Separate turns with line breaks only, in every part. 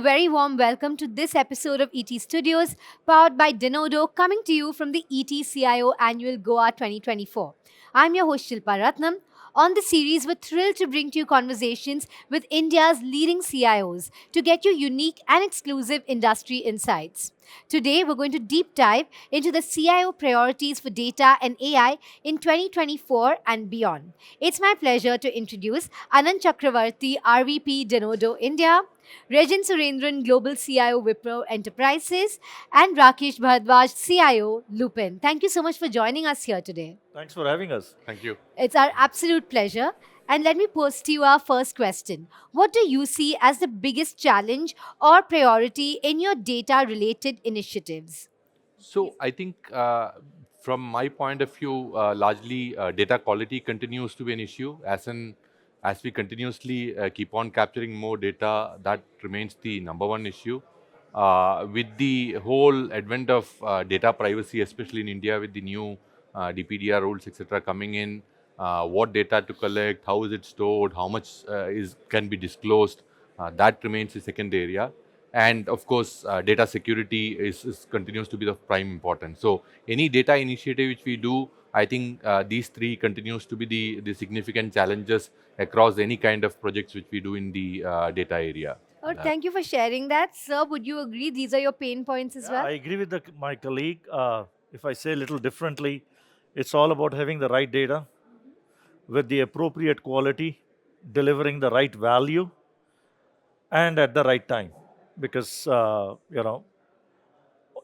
very warm welcome to this episode of ET Studios, powered by Denodo, coming to you from the ET CIO Annual Goa 2024. I'm your host Shilpa Ratnam. On this series, we're thrilled to bring to you conversations with India's leading CIOs to get you unique and exclusive industry insights. Today, we're going to deep dive into the CIO priorities for data and AI in 2024 and beyond. It's my pleasure to introduce Anand Chakravarti, RVP Denodo India, Rajan Surendran, Global CIO Wipro Enterprises, and Rakesh Bhardwaj, CIO Lupin. Thank you so much for joining us here today.
Thanks for having us.
Thank you.
It's our absolute pleasure. And let me pose to you our first question. What do you see as the biggest challenge or priority in your data related initiatives?
So I think from my point of view, largely data quality continues to be an issue. As we continuously keep on capturing more data, that remains the number one issue. With the whole advent of data privacy, especially in India, with the new DPDR rules, etc., coming in, what data to collect, how is it stored, how much is can be disclosed, that remains the second area. And of course, data security is continues to be the prime importance. So any data initiative which we do, I think these three continues to be the significant challenges across any kind of projects which we do in the data area.
Oh, thank you for sharing that. Sir, would you agree these are your pain points as well?
I agree with my colleague. If I say a little differently, it's all about having the right data with the appropriate quality, delivering the right value, and at the right time. Because,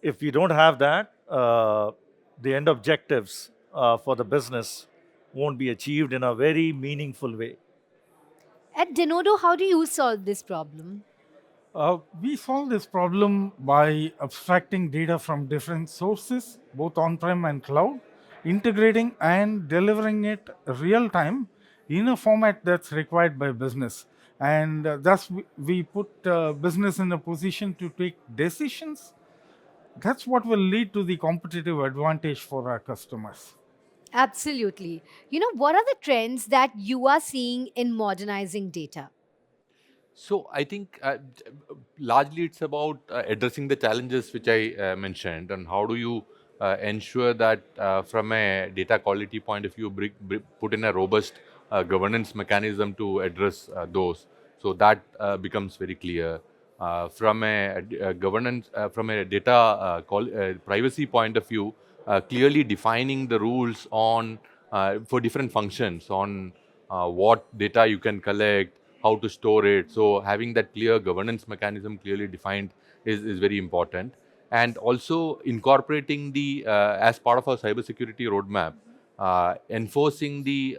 if we don't have that, the end objectives for the business won't be achieved in a very meaningful way.
At Denodo, how do you solve this problem?
We solve this problem by abstracting data from different sources, both on-prem and cloud, integrating and delivering it real time in a format that's required by business. And thus, we put business in a position to take decisions. That's what will lead to the competitive advantage for our customers.
Absolutely. What are the trends that you are seeing in modernizing data?
So I think largely it's about addressing the challenges which I mentioned, and how do you ensure that from a data quality point of view, put in a robust governance mechanism to address those. So that becomes very clear. From a governance, from a data privacy point of view, clearly defining the rules on for different functions on what data you can collect, how to store it. So having that clear governance mechanism clearly defined is very important. And also incorporating as part of our cybersecurity roadmap, enforcing the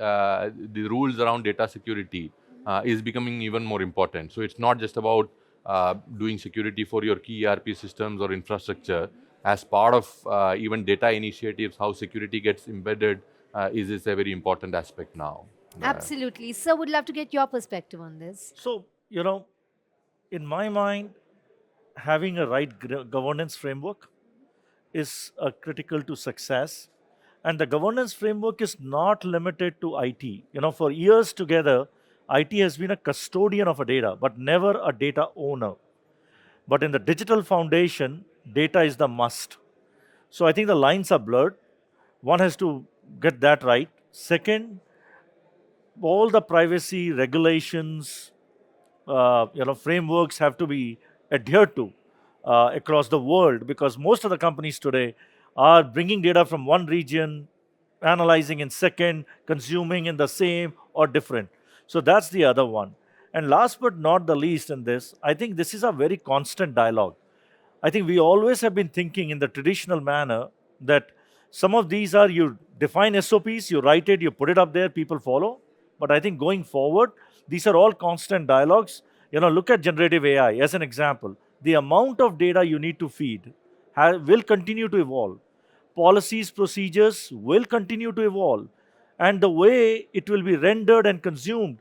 rules around data security is becoming even more important. So it's not just about doing security for your key ERP systems or infrastructure. As part of even data initiatives, how security gets embedded is a very important aspect now.
Absolutely. Sir, would love to get your perspective on this.
So, in my mind, having a right governance framework is critical to success. And the governance framework is not limited to IT. For years together, IT has been a custodian of a data, but never a data owner. But in the digital foundation, data is the must. So I think the lines are blurred. One has to get that right. Second, all the privacy regulations, frameworks have to be adhered to across the world, because most of the companies today are bringing data from one region, analyzing in second, consuming in the same or different. So that's the other one. And last but not the least in this, I think this is a very constant dialogue. I think we always have been thinking in the traditional manner that some of these are, you define SOPs, you write it, you put it up there, people follow. But I think going forward, these are all constant dialogues. Look at generative AI as an example. The amount of data you need to feed will continue to evolve. Policies, procedures will continue to evolve. And the way it will be rendered and consumed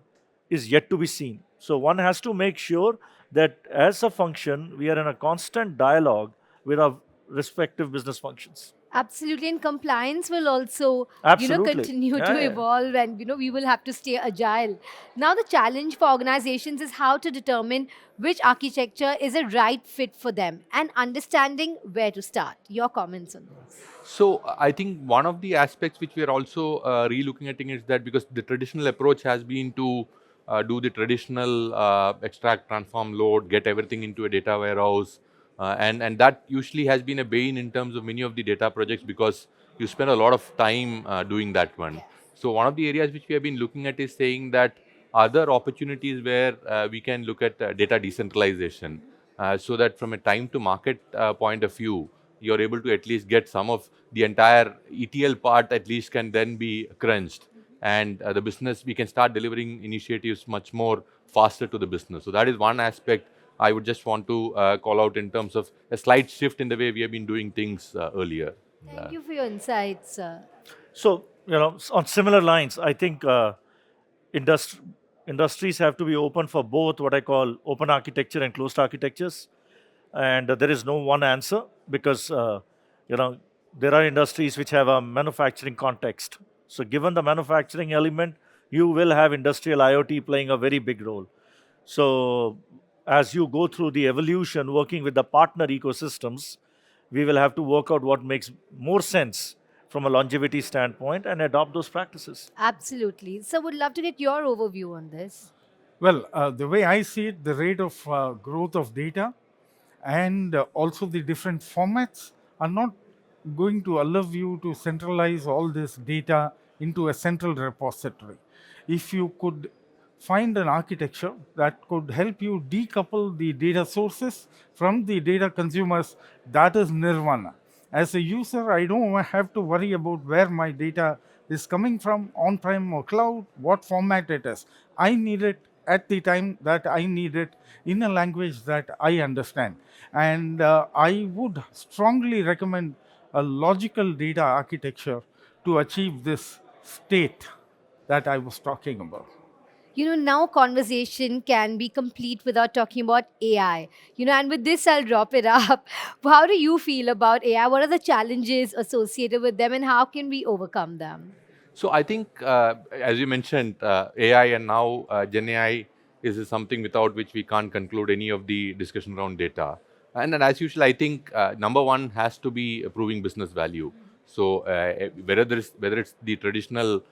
is yet to be seen. So one has to make sure that as a function, we are in a constant dialogue with our respective business functions.
Absolutely, and compliance will also,
Absolutely.
continue
Yeah,
to
yeah.
evolve, and we will have to stay agile. Now, the challenge for organizations is how to determine which architecture is a right fit for them, and understanding where to start. Your comments on this?
So I think one of the aspects which we are also re-looking at is that because the traditional approach has been to do the traditional extract, transform, load, get everything into a data warehouse, and that usually has been a bane in terms of many of the data projects because you spend a lot of time doing that one. So one of the areas which we have been looking at is saying that other opportunities where we can look at data decentralization, so that from a time to market point of view, you're able to at least get some of the entire ETL part at least can then be crunched, and the business, we can start delivering initiatives much more faster to the business. So that is one aspect I would just want to call out in terms of a slight shift in the way we have been doing things earlier.
Thank you for your insights, sir.
So, on similar lines, I think industri- industries have to be open for both what I call open architecture and closed architectures. And there is no one answer because, you know, there are industries which have a manufacturing context. So, given the manufacturing element, you will have industrial IoT playing a very big role. So, as you go through the evolution, working with the partner ecosystems, we will have to work out what makes more sense from a longevity standpoint and adopt those practices.
Absolutely. So, would love to get your overview on this.
Well, the way I see it, the rate of growth of data and also the different formats are not going to allow you to centralize all this data into a central repository. If you could find an architecture that could help you decouple the data sources from the data consumers, that is nirvana. As a user, I don't have to worry about where my data is coming from, on-prem or cloud, what format it is. I need it at the time that I need it in a language that I understand. And I would strongly recommend a logical data architecture to achieve this state that I was talking about.
Now conversation can be complete without talking about AI. And with this, I'll wrap it up. How do you feel about AI? What are the challenges associated with them, and how can we overcome them?
So I think, as you mentioned, AI and now Gen AI is something without which we can't conclude any of the discussion around data. And then, as usual, I think number one has to be proving business value. So whether it's the traditional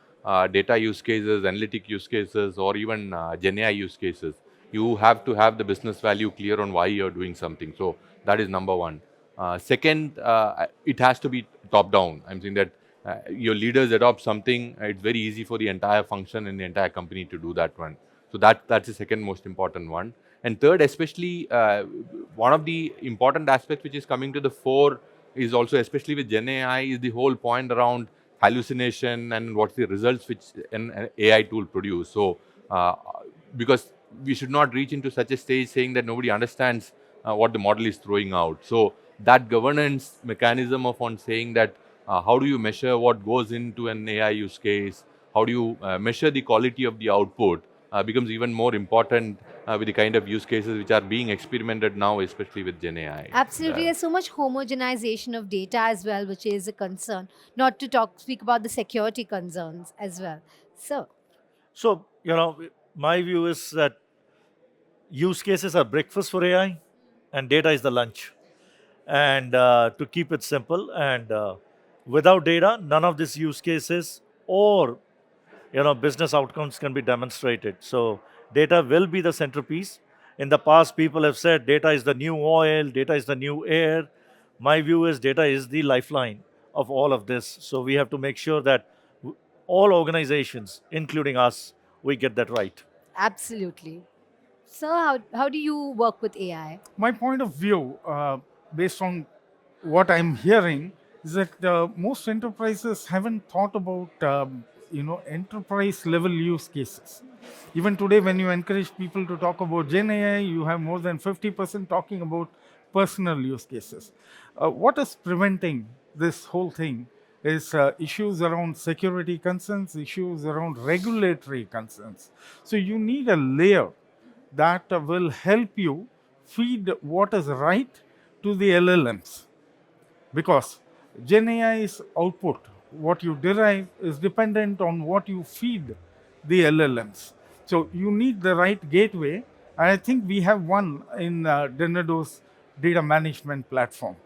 data use cases, analytic use cases, or even Gen AI use cases, you have to have the business value clear on why you're doing something. So that is number one. Second, it has to be top down. I'm saying that your leaders adopt something, it's very easy for the entire function and the entire company to do that one. So that's the second most important one. And third, especially one of the important aspects which is coming to the fore is also, especially with Gen AI, is the whole point around hallucination and what's the results which an AI tool produce. So because we should not reach into such a stage saying that nobody understands what the model is throwing out. So that governance mechanism of on saying that how do you measure what goes into an AI use case? How do you measure the quality of the output becomes even more important with the kind of use cases which are being experimented now, especially with Gen AI.
Absolutely. There's so much homogenization of data as well, which is a concern. Not to speak about the security concerns as well.
So, my view is that use cases are breakfast for AI and data is the lunch. And to keep it simple, and without data, none of these use cases or business outcomes can be demonstrated. So data will be the centerpiece. In the past, people have said data is the new oil, data is the new air. My view is data is the lifeline of all of this. So we have to make sure that all organizations, including us, we get that right.
Absolutely. So, how do you work with AI?
My point of view, based on what I'm hearing, is that most enterprises haven't thought about enterprise level use cases. Even today, when you encourage people to talk about Gen AI, you have more than 50% talking about personal use cases. What is preventing this whole thing is issues around security concerns, issues around regulatory concerns. So you need a layer that will help you feed what is right to the LLMs. Because Gen AI's output, what you derive, is dependent on what you feed the LLMs. So you need the right gateway, and I think we have one in Denodo's data management platform.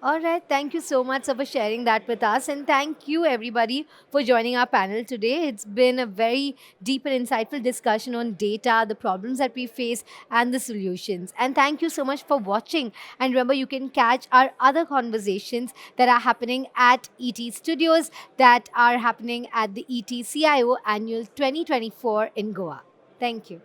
All right. Thank you so much sir, for sharing that with us. And thank you, everybody, for joining our panel today. It's been a very deep and insightful discussion on data, the problems that we face, and the solutions. And thank you so much for watching. And remember, you can catch our other conversations that are happening at ET Studios, that are happening at the ET CIO Annual 2024 in Goa. Thank you.